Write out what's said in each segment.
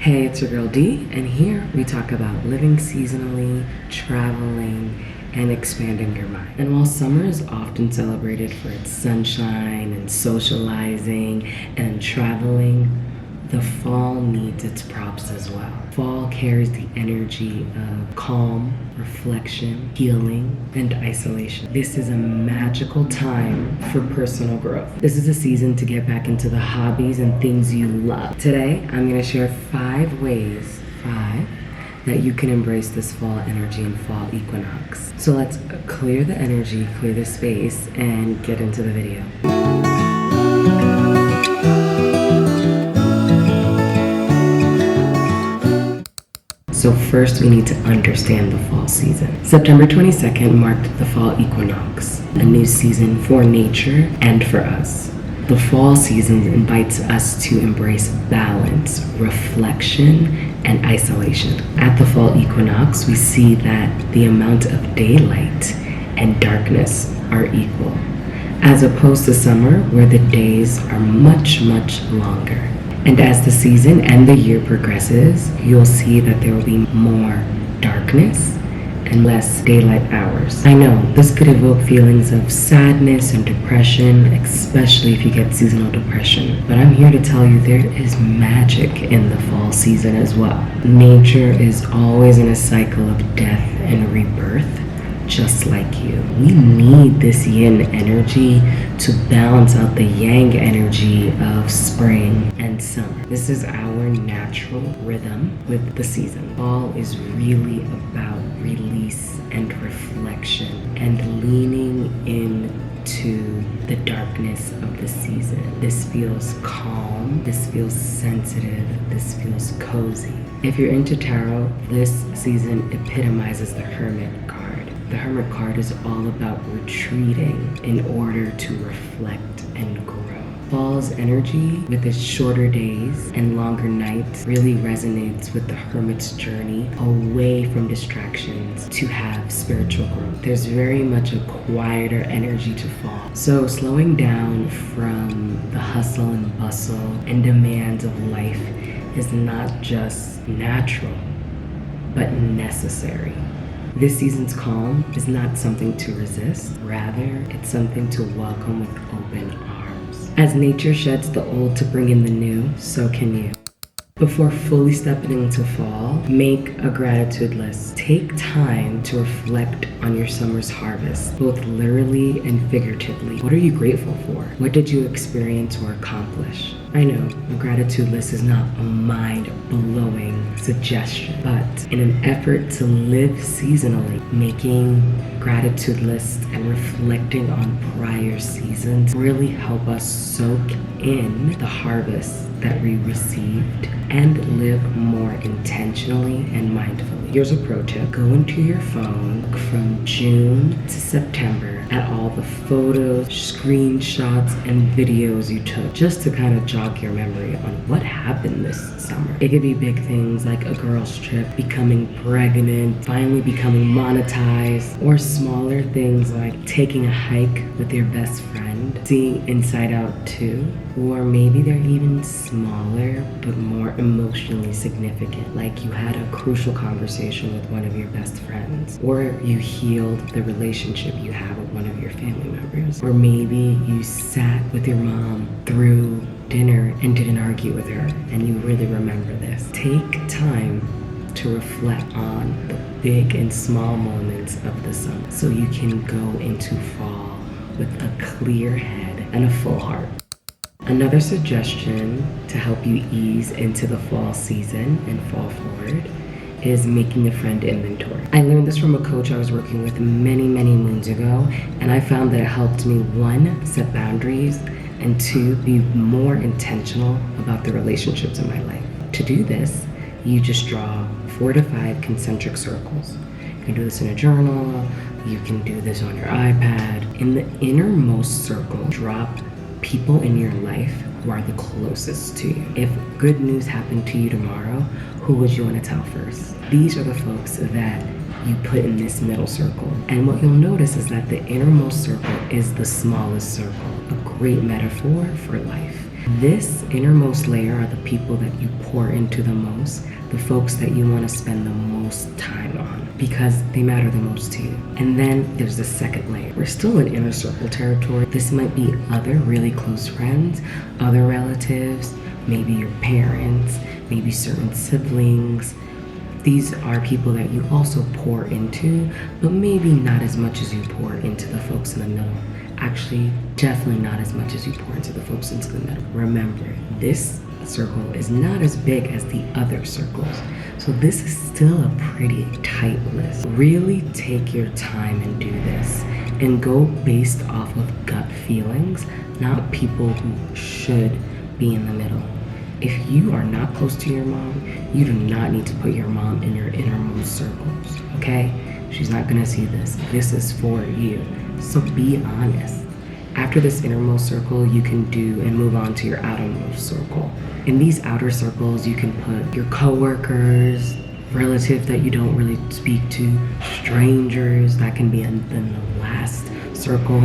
Hey, it's your girl D, and here we talk about living seasonally, traveling, and expanding your mind. And while summer is often celebrated for its sunshine and socializing and traveling, the fall needs its props as well. Fall carries the energy of calm, reflection, healing, and isolation. This is a magical time for personal growth. This is a season to get back into the hobbies and things you love. Today, I'm gonna share 5 ways that you can embrace this fall energy and fall equinox. So let's clear the energy, clear the space, and get into the video. So first we need to understand the fall season. September 22nd marked the fall equinox, a new season for nature and for us. The fall season invites us to embrace balance, reflection, and isolation. At the fall equinox, we see that the amount of daylight and darkness are equal, as opposed to summer where the days are much, much longer. And as the season and the year progresses, you'll see that there will be more darkness and less daylight hours. I know this could evoke feelings of sadness and depression, especially if you get seasonal depression. But I'm here to tell you there is magic in the fall season as well. Nature is always in a cycle of death and rebirth, just like you. We need this yin energy to balance out the yang energy of spring and summer. This is our natural rhythm with the season. Fall is really about release and reflection and leaning into the darkness of the season. This feels calm, this feels sensitive, this feels cozy. If you're into tarot, this season epitomizes the Hermit card. The Hermit card is all about retreating in order to reflect and grow. Fall's energy, with its shorter days and longer nights, really resonates with the Hermit's journey away from distractions to have spiritual growth. There's very much a quieter energy to fall. So slowing down from the hustle and bustle and demands of life is not just natural, but necessary. This season's calm is not something to resist. Rather, it's something to welcome with open arms. As nature sheds the old to bring in the new, so can you. Before fully stepping into fall, make a gratitude list. Take time to reflect on your summer's harvest, both literally and figuratively. What are you grateful for? What did you experience or accomplish? I know a gratitude list is not a mind-blowing suggestion, but in an effort to live seasonally, making gratitude lists and reflecting on prior seasons really help us soak in the harvest that we received and live more intentionally and mindfully. Here's a pro tip. Go into your phone from June to September at all the photos, screenshots, and videos you took, just to kind of jog your memory on what happened this summer. It could be big things like a girl's trip, becoming pregnant, finally becoming monetized, or smaller things like taking a hike with your best friend, seeing Inside Out 2, or maybe they're even smaller but more emotionally significant, like you had a crucial conversation with one of your best friends, or you healed the relationship you have with one of your family members, or maybe you sat with your mom through dinner and didn't argue with her and you really remember this. Take time to reflect on the big and small moments of the summer so you can go into fall with a clear head and a full heart. Another suggestion to help you ease into the fall season and fall forward is making a friend inventory. I learned this from a coach I was working with many moons ago, and I found that it helped me 1, set boundaries, and 2, be more intentional about the relationships in my life. To do this, you just draw 4 to 5 concentric circles. You can do this in a journal, you can do this on your iPad. In the innermost circle, drop people in your life who are the closest to you. If good news happened to you tomorrow, who would you want to tell first? These are the folks that you put in this middle circle. And what you'll notice is that the innermost circle is the smallest circle, a great metaphor for life. This innermost layer are the people that you pour into the most, the folks that you want to spend the most time on because they matter the most to you. And then there's the second layer. We're still in inner circle territory. This might be other really close friends, other relatives, maybe your parents, maybe certain siblings. These are people that you also pour into, but maybe not as much as you pour into the folks in the middle. Actually, definitely not as much as you pour into the folks into the middle. Remember, this circle is not as big as the other circles. So this is still a pretty tight list. Really take your time and do this and go based off of gut feelings, not people who should be in the middle. If you are not close to your mom, you do not need to put your mom in your innermost circles, okay? She's not gonna see this. This is for you. So be honest. After this innermost circle, you can do and move on to your outermost circle. In these outer circles, you can put your coworkers, relatives that you don't really speak to, strangers, that can be in the last circle.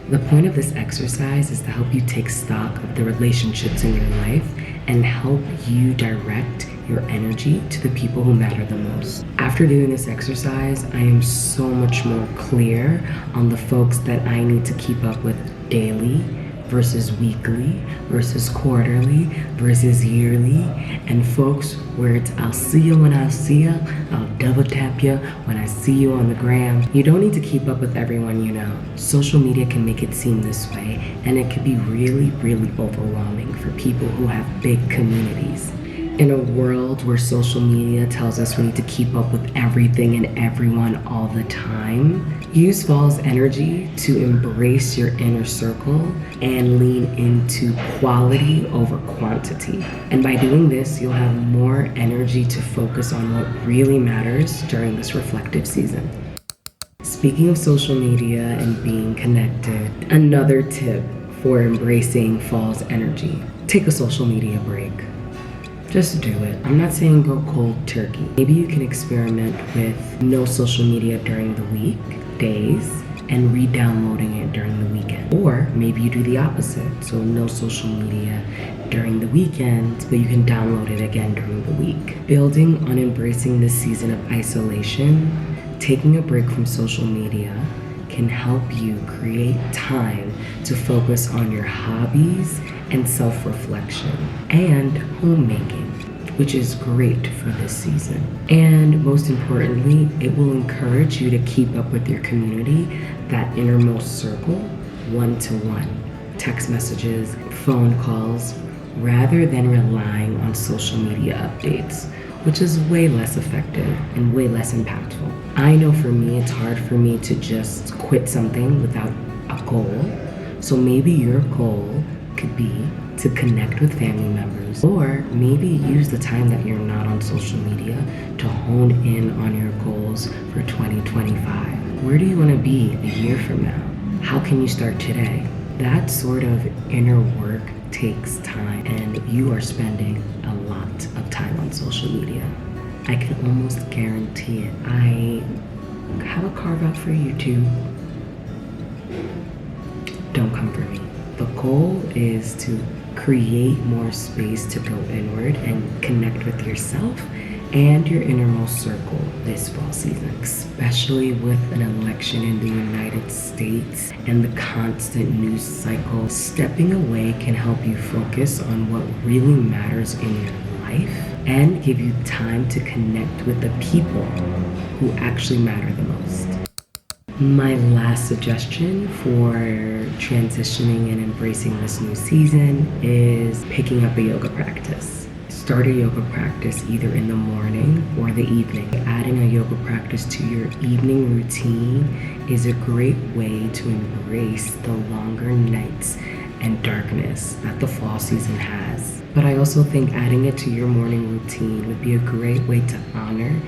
The point of this exercise is to help you take stock of the relationships in your life and help you direct your energy to the people who matter the most. After doing this exercise, I am so much more clear on the folks that I need to keep up with daily versus weekly versus quarterly versus yearly, and folks where it's I'll see you when I see you, I'll double tap you when I see you on the gram. You don't need to keep up with everyone you know. Social media can make it seem this way, and it can be really, really overwhelming for people who have big communities. In a world where social media tells us we need to keep up with everything and everyone all the time, use fall's energy to embrace your inner circle and lean into quality over quantity. And by doing this, you'll have more energy to focus on what really matters during this reflective season. Speaking of social media and being connected, another tip for embracing fall's energy: take a social media break. Just do it. I'm not saying go cold turkey. Maybe you can experiment with no social media during the weekdays and re-downloading it during the weekend. Or maybe you do the opposite. So no social media during the weekend, but you can download it again during the week. Building on embracing this season of isolation, taking a break from social media can help you create time to focus on your hobbies and self-reflection and homemaking, which is great for this season. And most importantly, it will encourage you to keep up with your community, that innermost circle, one-to-one, text messages, phone calls, rather than relying on social media updates, which is way less effective and way less impactful. I know for me, it's hard for me to just quit something without a goal. So maybe your goal could be to connect with family members, or maybe use the time that you're not on social media to hone in on your goals for 2025. Where do you want to be a year from now? How can you start today? That sort of inner work takes time, and you are spending a lot of time on social media. I can almost guarantee it. I have a carve out for you too. Don't come for me. The goal is to create more space to go inward and connect with yourself and your innermost circle this fall season, especially with an election in the United States and the constant news cycle. Stepping away can help you focus on what really matters in your life and give you time to connect with the people who actually matter the most. My last suggestion for transitioning and embracing this new season is picking up a yoga practice. Start a yoga practice either in the morning or the evening. Adding a yoga practice to your evening routine is a great way to embrace the longer nights and darkness that the fall season has. But I also think adding it to your morning routine would be a great way to honor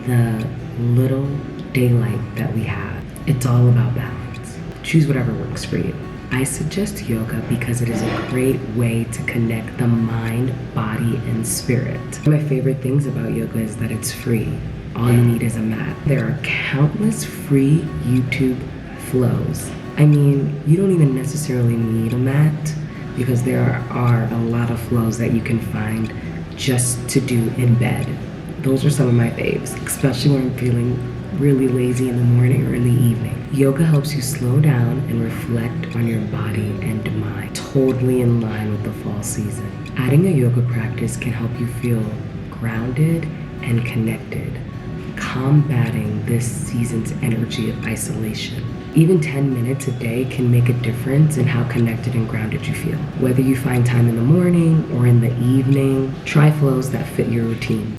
the little daylight that we have. It's all about balance. Choose whatever works for you. I suggest yoga because it is a great way to connect the mind, body, and spirit. One of my favorite things about yoga is that it's free. All you need is a mat. There are countless free YouTube flows. I mean, you don't even necessarily need a mat, because there are a lot of flows that you can find just to do in bed. Those are some of my faves, especially when I'm feeling really lazy in the morning or in the evening. Yoga helps you slow down and reflect on your body and mind, totally in line with the fall season. Adding a yoga practice can help you feel grounded and connected, combating this season's energy of isolation. Even 10 minutes a day can make a difference in how connected and grounded you feel. Whether you find time in the morning or in the evening, try flows that fit your routine.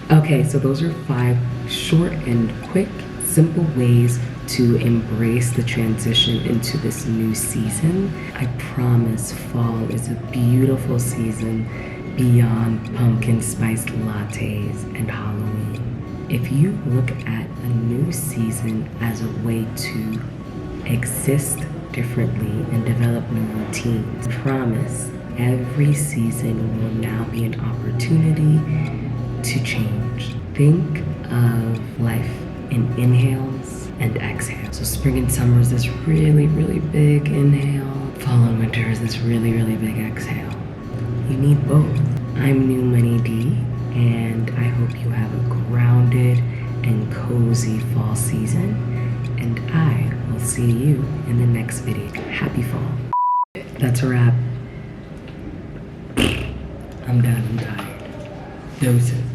Okay, so those are 5 short and quick, simple ways to embrace the transition into this new season. I promise fall is a beautiful season beyond pumpkin spice lattes and Halloween. If you look at a new season as a way to exist differently and develop new routines, I promise every season will now be an opportunity to change. Think of life in inhales and exhales. So spring and summer is this really, really big inhale. Fall and winter is this really, really big exhale. You need both. I'm New Money D, and I hope you have a grounded and cozy fall season, and I will see you in the next video. Happy fall. That's a wrap. I'm done. I'm tired. Doses.